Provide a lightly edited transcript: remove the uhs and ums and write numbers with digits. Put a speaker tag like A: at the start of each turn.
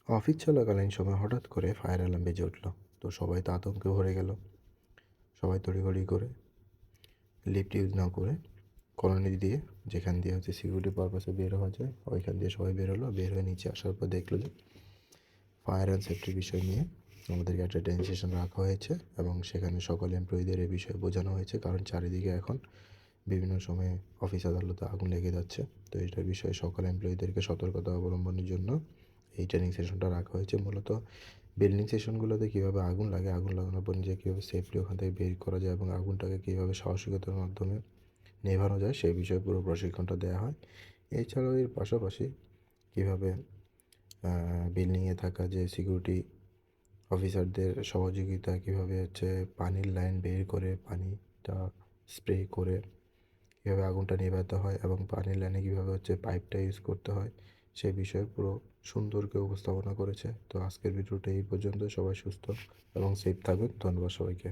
A: Office চলাকালীন সময় হঠাৎ করে ফায়ার অ্যালার্ম বেজে উঠল। তো সবাই তো আতঙ্কে ভরে গেল। সবাই তড়িঘড়ি করে লিফট ইউজ না করে কলোনি দিয়ে, যেখান দিয়ে সিকিউরিটি পারপাসে বের হওয়া যায়, ওইখান দিয়ে সবাই বের হলো। বের হয়ে নিচে আসার পর দেখলো যে ফায়ার অ্যান্ড সেফটির বিষয় নিয়ে আমাদেরকে একটা ট্রেনিং সেশন রাখা হয়েছে এবং সেখানে সকল এমপ্লয়ীদের এই বিষয়ে বোঝানো হয়েছে, কারণ চারিদিকে এখন বিভিন্ন সময়ে অফিস আদালতে আগুন লেগে যাচ্ছে। তো এটার বিষয়ে সকল এমপ্লয়ীদেরকে সতর্কতা অবলম্বনের জন্য এই ট্রেনিং সেশনটা রাখা হয়েছে। মূলত বিল্ডিং সেশনগুলোতে কীভাবে আগুন লাগে, আগুন লাগানোর পর নিজে কীভাবে সেফলি ওখান থেকে বের করা যায় এবং আগুনটাকে কীভাবে সাহসিকতার মাধ্যমে নেভানো যায় সেই বিষয়ে পুরো প্রশিক্ষণটা দেওয়া হয়। এছাড়াও এর পাশাপাশি কীভাবে বিল্ডিংয়ে থাকা যে সিকিউরিটি অফিসারদের সহযোগিতা, কীভাবে পানির লাইন বের করে পানিটা স্প্রে করে কীভাবে আগুনটা নেভাতে হয় এবং পানির লাইনে কীভাবে পাইপটা ইউজ করতে হয় সে বিষয়ে পুরো সুন্দর করে উপস্থাপনা করেছে। তো আজকের ভিডিওটা এই পর্যন্ত। সবাই সুস্থ এবং সেফ থাকবেন। ধন্যবাদ সবাইকে।